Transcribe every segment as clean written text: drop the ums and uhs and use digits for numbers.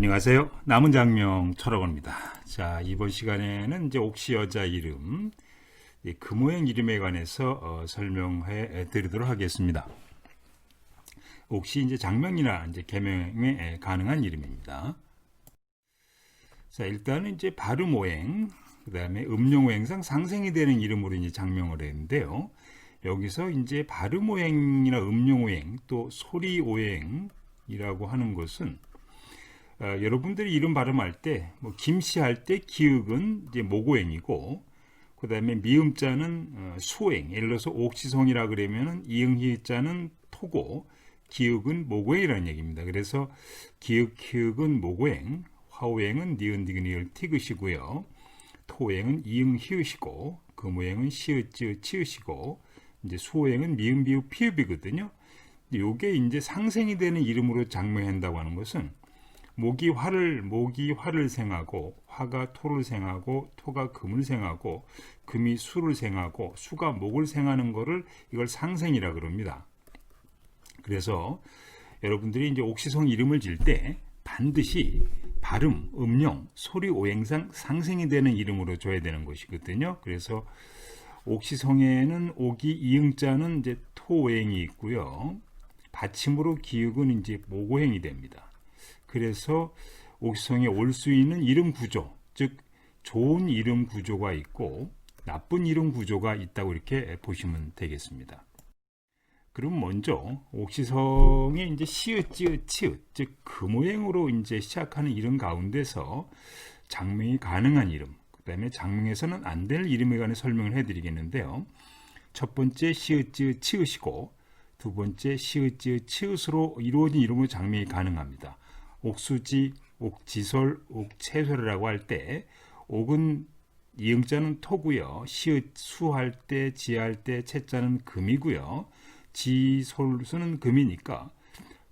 안녕하세요. 남은 장명 철학원입니다. 자, 이번 시간에는 이제 옥시 여자 이름, 금오행 이름에 관해서 설명해 드리도록 하겠습니다. 옥시 이제 장명이나 이제 개명에 가능한 이름입니다. 자, 일단은 이제 발음오행, 그 다음에 음용오행상 상생이 되는 이름으로 이제 장명을 했는데요. 여기서 이제 발음오행이나 음용오행, 또 소리오행이라고 하는 것은 여러분들이 이름 발음할 때, 김씨할 때 기역은 이제 모고행이고, 그 다음에 미음자는 수행, 예를 들어서 옥시성이라 그러면은 이응희자는 토고, 기역은 모고행이라는 얘기입니다. 그래서 기역, 기역은 모고행, 화오행은 니은, 디귿, 리을, 티귿이고요. 토오행은 이응, 히읗이고, 금오행은 시읒, 찌읒, 치읒이고, 이제 수오행은 미음, 비읍, 피읍이거든요. 요게 이제 상생이 되는 이름으로 장명한다고 하는 것은 목이 화를 생하고, 화가 토를 생하고, 토가 금을 생하고, 금이 수를 생하고, 수가 목을 생하는 거를 이걸 상생이라 그럽니다. 그래서 여러분들이 이제 옥시성 이름을 질 때 반드시 발음, 음용, 소리 오행상 상생이 되는 이름으로 줘야 되는 것이거든요. 그래서 옥시성에는 옥이 이응자는 이제 토오행이 있고요. 받침으로 기역은 이제 모고행이 됩니다. 그래서 옥시성에 올 수 있는 이름 구조, 즉 좋은 이름 구조가 있고 나쁜 이름 구조가 있다고 이렇게 보시면 되겠습니다. 그럼 먼저 옥시성에 이제 시읒, 찌읒, 치읒, 즉 금오행으로 이제 시작하는 이름 가운데서 장명이 가능한 이름, 그 다음에 장명에서는 안 될 이름에 관해 설명을 해드리겠는데요. 첫 번째 시읒, 찌읒, 치읒이고 두 번째 시읒, 찌읒, 치읒으로 이루어진 이름으로 장명이 가능합니다. 옥수지, 옥지솔, 옥채솔이라고 할 때 옥은 이응자는 토고요. 시읒, 수할 때, 지할 때, 채자는 금이고요. 지솔수는 금이니까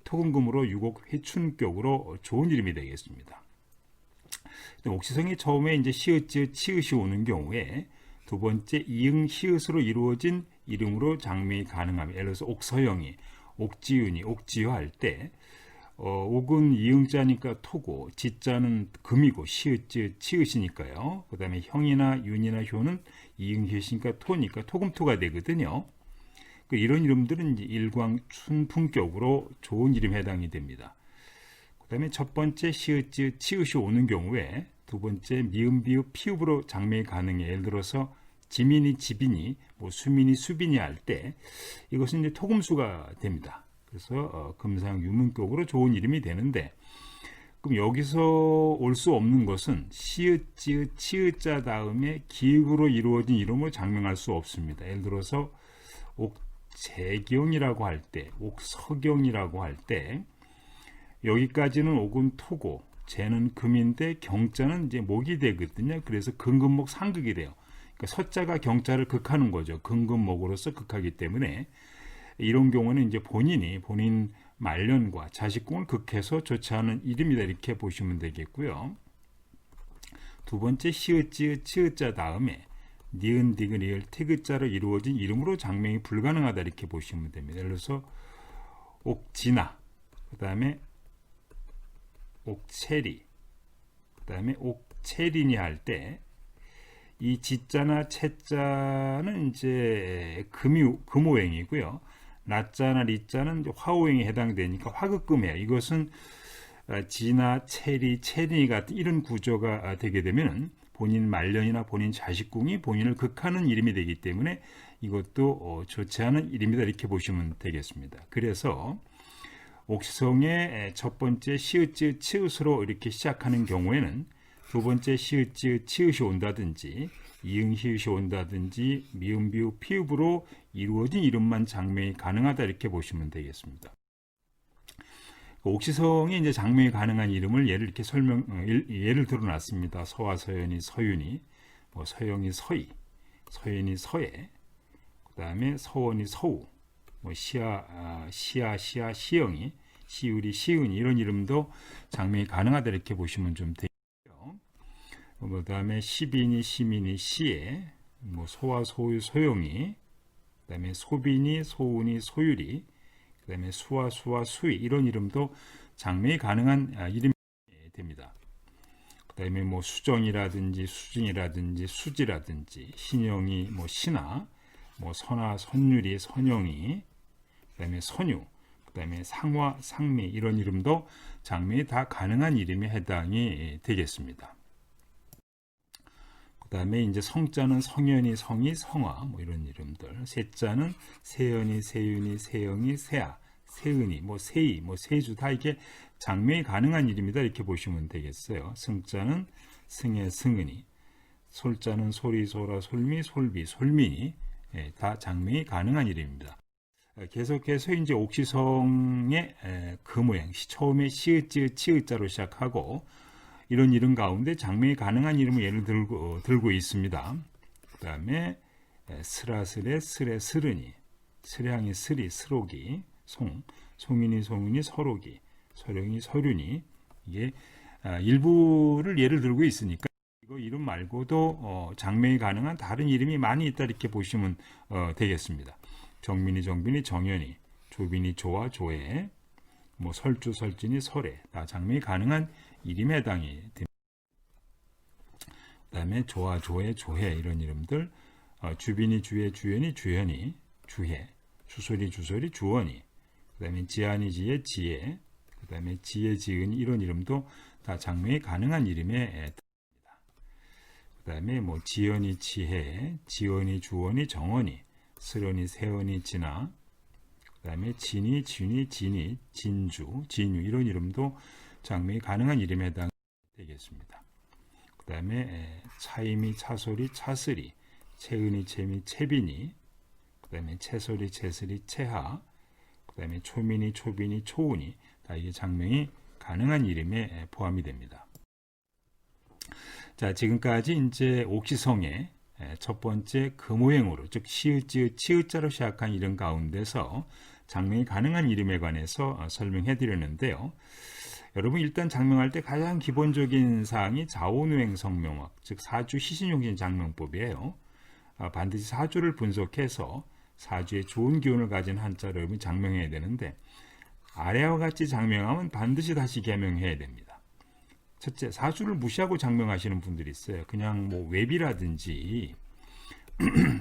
토금금으로 유곡 회춘격으로 좋은 이름이 되겠습니다. 옥시성이 처음에 이제 시읒, 찌읒, 치읒이 오는 경우에 두 번째 이응, 히읗으로 이루어진 이름으로 장명이 가능합니다. 예를 들어서 옥서영이, 옥지윤이, 옥지효 할 때 옥은 이응자니까 토고, 지자는 금이고, 시읒, 찌읒, 치읒이니까요. 그 다음에 형이나 윤이나 효는 이응, 히읗이니까 토니까 토금토가 되거든요. 이런 이름들은 이제 일광춘풍격으로 좋은 이름에 해당이 됩니다. 그 다음에 첫 번째 시읒, 찌읒, 치읒이 오는 경우에 두 번째 미음, 비읍, 피읍으로 장명이 가능해. 예를 들어서 지민이, 지빈이, 수민이, 수빈이 할 때 이것은 이제 토금수가 됩니다. 그래서 금상 유문격으로 좋은 이름이 되는데, 그럼 여기서 올 수 없는 것은 시읒, 찌읒, 치읒자 다음에 기역으로 이루어진 이름으로 장명할 수 없습니다. 예를 들어서 옥재경이라고 할 때, 옥서경이라고 할 때 여기까지는 옥은 토고, 재는 금인데 경자는 이제 목이 되거든요. 그래서 금금목 상극이 돼요. 그러니까 서자가 경자를 극하는 거죠. 금금목으로서 극하기 때문에 이런 경우는 이제 본인 말년과 자식궁을 극해서 좋지 않은 이름이다 이렇게 보시면 되겠고요. 두 번째 시읒, 찌읒, 치읒자 다음에 니은, 디귿, 리을, 티귿자로 이루어진 이름으로 장명이 불가능하다 이렇게 보시면 됩니다. 예를 들어서 옥진아, 그 다음에 옥체리, 그 다음에 옥체린이 할 때 이 지자나 채자는 이제 금오행이고요. 나자나 리자는 화오행에 해당되니까 화극금이에요. 이것은 지나, 체리, 체린이 같은 이런 구조가 되게 되면 본인 말년이나 본인 자식궁이 본인을 극하는 이름이 되기 때문에 이것도 좋지 않은 이름이다 이렇게 보시면 되겠습니다. 그래서 옥시성의 첫 번째 시읒, 찌읒, 치읒으로 이렇게 시작하는 경우에는 두 번째 시읒, 찌읒, 치읒이 온다든지 이응, 히읗이 온다든지 미음, 비읍, 피읍으로 이루어진 이름만 장명이 가능하다 이렇게 보시면 되겠습니다. 옥시성이 이제 장명이 가능한 이름을 예를 들어놨습니다. 서와 서연이, 서윤이, 서영이, 서희, 서연이, 서예, 그 다음에 서원이, 서우, 시아, 시영이, 시율이, 시은이 이런 이름도 장명이 가능하다 이렇게 보시면 좀 되고요. 그 다음에 시빈이, 시민이, 시에, 소와 소유, 소영이, 그 다음에 소빈이, 소운이, 소율이, 그 다음에 수와 수희 이런 이름도 장명이 가능한 이름이 됩니다. 그 다음에 뭐 수정이라든지 수진이라든지 수지라든지 신영이 뭐 신아, 뭐 선아, 선율이, 선영이, 그 다음에 선유, 그 다음에 상화, 상미 이런 이름도 장명이 다 가능한 이름에 해당이 되겠습니다. 그 다음에 이제 성자는 성현이, 성이, 성화 뭐 이런 이름들. 세자는 세연이, 세윤이, 세영이, 세아, 세은이, 뭐 세이, 뭐 세주 다 이게 장명이 가능한 이름이다 이렇게 보시면 되겠어요. 승자는 승의, 승은이, 솔자는 소리, 소라, 솔미, 솔비, 솔민이 다 장명이 가능한 이름입니다. 계속해서 이제 옥시성의 그 모양, 처음에 시읒, 치읒자로 시작하고 이런 이름 가운데 장명이 가능한 이름을 예를 들고 있습니다. 그 다음에 스라스레, 스레, 스르니, 스량이, 스리, 스록이, 송인이, 송인이, 서록이, 서령이, 서륜이 이게 일부를 예를 들고 있으니까 이거 이름 말고도 장명이 가능한 다른 이름이 많이 있다 이렇게 보시면 되겠습니다. 정민이, 정빈이, 정연이, 조빈이, 조와, 조회, 뭐 설주, 설진이, 설해 다 장명이 가능한 이름에 해당이 됩니다. 그 다음에 조와, 조회, 조해 이런 이름들, 주빈이, 주혜, 주연이, 주현이, 주해, 주솔이, 주솔이, 주원이, 그 다음에 지안이, 지혜, 지혜, 그 다음에 지혜, 지은이 이런 이름도 다 장명이 가능한 이름에 해당합니다. 그 다음에 뭐 지연이, 지혜, 지원이, 주원이, 정원이, 스런이, 세연이, 진아, 그 다음에 진이, 진이, 진이, 진주, 진유 이런 이름도 장명이 가능한 이름에 해당되겠습니다. 그 다음에 차임이, 차솔이, 차슬이, 채은이, 채미, 채빈이, 그 다음에 채솔이, 채슬이, 채하, 그 다음에 초민이, 초빈이, 초운이 다 이게 장명이 가능한 이름에 포함이 됩니다. 자, 지금까지 이제 옥시성의 첫 번째 금오행으로 즉 시읒, 치읒자로 시작한 이름 가운데서 장명이 가능한 이름에 관해서 설명해 드렸는데요. 여러분 일단 장명할 때 가장 기본적인 사항이 자오누행 성명학 즉 사주 희신용신 장명법이에요. 반드시 사주를 분석해서 사주에 좋은 기운을 가진 한자를 여러분이 장명해야 되는데 아래와 같이 장명하면 반드시 다시 개명해야 됩니다. 첫째, 사주를 무시하고 장명하시는 분들이 있어요. 그냥 뭐 웹이라든지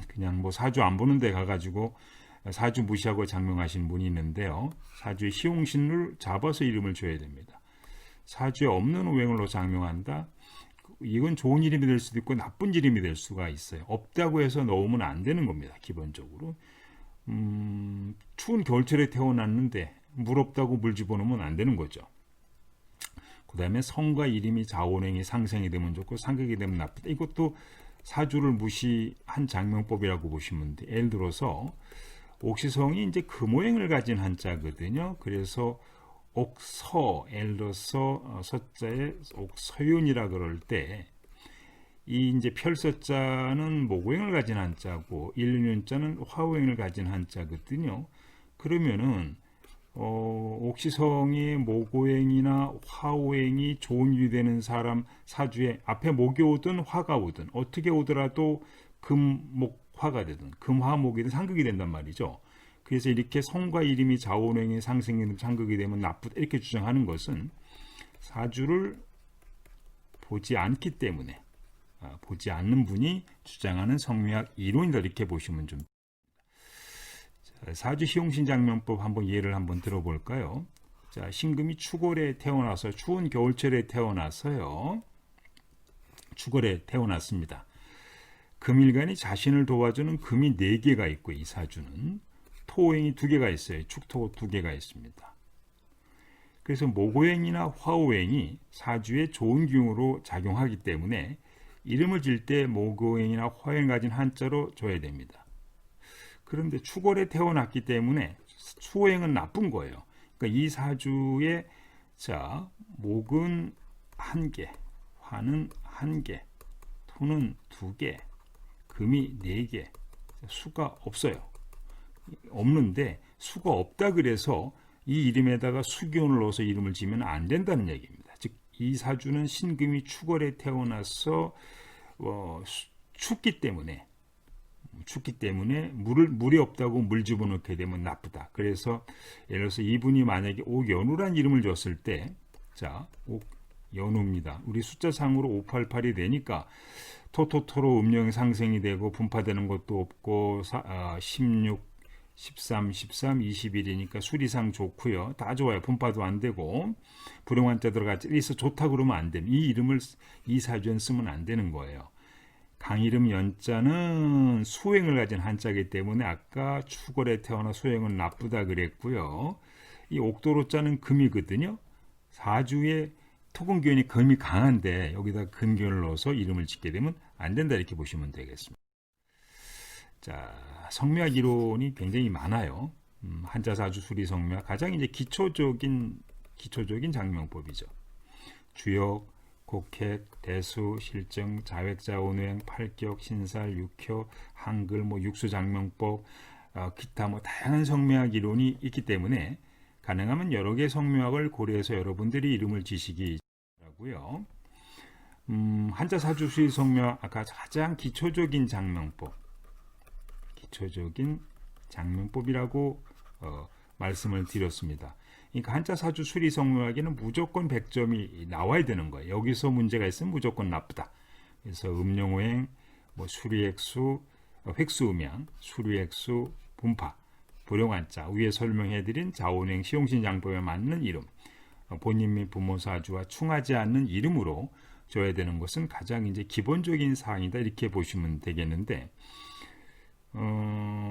그냥 뭐 사주 안 보는 데 가가지고 사주 무시하고 장명하시는 분이 있는데요. 사주의 시용신을 잡아서 이름을 줘야 됩니다. 사주에 없는 오행으로 장명한다. 이건 좋은 이름이 될 수도 있고 나쁜 이름이 될 수가 있어요. 없다고 해서 넣으면 안 되는 겁니다. 기본적으로. 추운 겨울철에 태어났는데 물 없다고 물 집어넣으면 안 되는 거죠. 그 다음에 성과 이름이 자오행이 상생이 되면 좋고 상극이 되면 나쁘다. 이것도 사주를 무시한 장명법이라고 보시면 돼요. 예를 들어서 옥시성이 이제 금오행을 가진 한자거든요. 그래서 옥서, 예를 들어서 서자에 옥서윤이라 그럴 때 이 이제 별서자는 목오행을 가진 한자고 일륜자는 화오행을 가진 한자거든요. 그러면은 옥시성이 목오행이나 화오행이 좋은 일이 되는 사람 사주에 앞에 목이 오든 화가 오든 어떻게 오더라도 금목화가 되든 금화목이든 상극이 된단 말이죠. 그래서 이렇게 성과 이름이 자오행이 상승이 상극이 되면 나쁘다 이렇게 주장하는 것은 사주를 보지 않기 때문에 보지 않는 분이 주장하는 성명학 이론이다 이렇게 보시면 좀 사주 희용신 장명법 한번 예를 한번 들어볼까요? 자, 신금이 추골에 태어나서 추운 겨울철에 태어나서요. 추골에 태어났습니다. 금일간이 자신을 도와주는 금이 4개가 있고 이 사주는 토오행이 2개가 있어요. 축토 2개가 있습니다. 그래서 목오행이나 화오행이 사주에 좋은 기운으로 작용하기 때문에 이름을 질 때 목오행이나 화오행 가진 한자로 줘야 됩니다. 그런데 추골에 태어났기 때문에 수오행은 나쁜 거예요. 그러니까 이 사주에 자 목은 1개, 화는 1개, 토는 2개, 금이 4개, 수가 없어요. 없는데 수가 없다 그래서 이 이름에다가 수기운을 넣어서 이름을 지으면 안 된다는 얘기입니다. 즉 이 사주는 신금이 추골에 태어나서 춥기 때문에 물이 없다고 물 집어넣게 되면 나쁘다. 그래서 예를 들어서 이분이 만약에 옥연우란 이름을 줬을 때 자, 연우입니다. 우리 숫자상으로 588이 되니까 토토토로 음력이 상승이 되고 분파되는 것도 없고 16, 13, 21이니까 수리상 좋고요. 다 좋아요. 분파도 안 되고 불용한자 들어가지 있어 좋다 그러면 안 됩니다. 이 이름을 이 사주엔 쓰면 안 되는 거예요. 강이름 연자는 수행을 가진 한자이기 때문에 아까 추골에 태어나 수행은 나쁘다 그랬고요. 이 옥도로자는 금이거든요. 사주에 토금기운이 금이 강한데 여기다 금기운을 넣어서 이름을 짓게 되면 안 된다 이렇게 보시면 되겠습니다. 자, 성묘학 이론이 굉장히 많아요. 한자 사주 수리 성묘학 가장 이제 기초적인 장명법이죠. 주역, 곡획, 대수, 실정, 자획자, 온유행, 팔격, 신살, 육효, 한글, 육수 장명법, 기타 다양한 성묘학 이론이 있기 때문에 가능하면 여러 개의 성묘학을 고려해서 여러분들이 이름을 지시기 바라고요. 한자 사주 수리 성묘학 아까 가장 기초적인 장명법이라고 말씀을 드렸습니다. 그러니까 한자 사주 수리 성묘학에는 무조건 100점이 나와야 되는 거예요. 여기서 문제가 있으면 무조건 나쁘다. 그래서 음용오행, 수리액수, 획수음양, 수리액수, 분파, 불용한자 위에 설명해드린 자원행 시용신장법에 맞는 이름, 본인 및 부모 사주와 충하지 않는 이름으로 줘야 되는 것은 가장 이제 기본적인 사항이다 이렇게 보시면 되겠는데.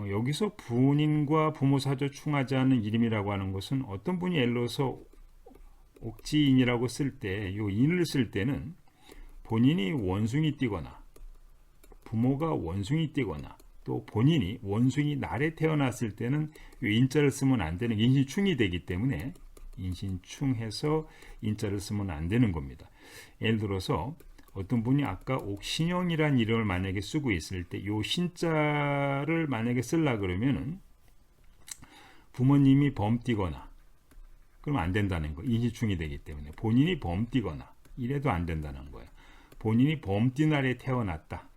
여기서 본인과 부모 사주 충하지 않는 이름이라고 하는 것은 어떤 분이 예를 들어서 옥지인이라고 쓸 때, 이 인을 쓸 때는 본인이 원숭이 띠거나 부모가 원숭이 띠거나 또 본인이 원숭이 날에 태어났을 때는 이 인자를 쓰면 안 되는 인신충이 되기 때문에 인신충해서 인자를 쓰면 안 되는 겁니다. 예를 들어서 어떤 분이 아까 옥신영이라는 이름을 만약에 쓰고 있을 때 이 신자를 만약에 쓰려 그러면은 부모님이 범띠거나 그러면 안 된다는 거예요. 인신충이 되기 때문에 본인이 범띠거나 이래도 안 된다는 거예요. 본인이 범띠날에 태어났다.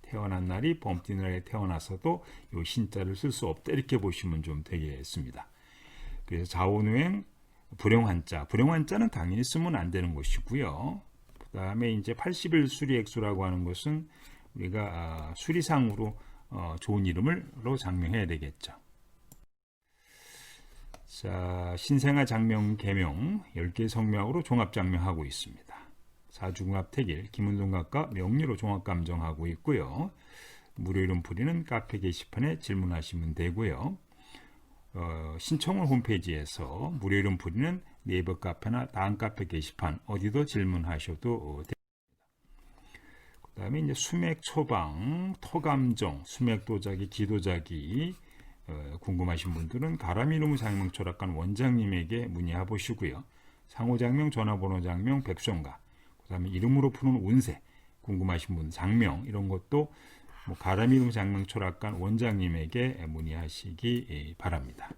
태어난 날이 범띠날에 태어나서도 이 신자를 쓸 수 없다. 이렇게 보시면 좀 되겠습니다. 그래서 자원우행 불용한자는 당연히 쓰면 안 되는 것이고요. 그 다음에 이제 80일 수리액수라고 하는 것은 우리가 수리상으로 좋은 이름으로 장명해야 되겠죠. 자, 신생아 장명 개명 10개 성묘학으로 종합 장명하고 있습니다. 사주궁합택일 김은동각과 명리로 종합 감정하고 있고요. 무료 이름 풀이는 카페 게시판에 질문하시면 되고요. 신청을 홈페이지에서 무료 이름 풀이는 네이버 카페나 다음 카페 게시판 어디도 질문하셔도 됩니다. 그 다음에 이제 수맥 초방, 토감정, 수맥 도자기, 기도자기 궁금하신 분들은 가람이노무 장명 철학관 원장님에게 문의해 보시고요. 상호장명, 전화번호 장명, 백성가, 그 다음에 이름으로 푸는 운세 궁금하신 분 장명 이런 것도 가람이노무 장명 철학관 원장님에게 문의하시기 바랍니다.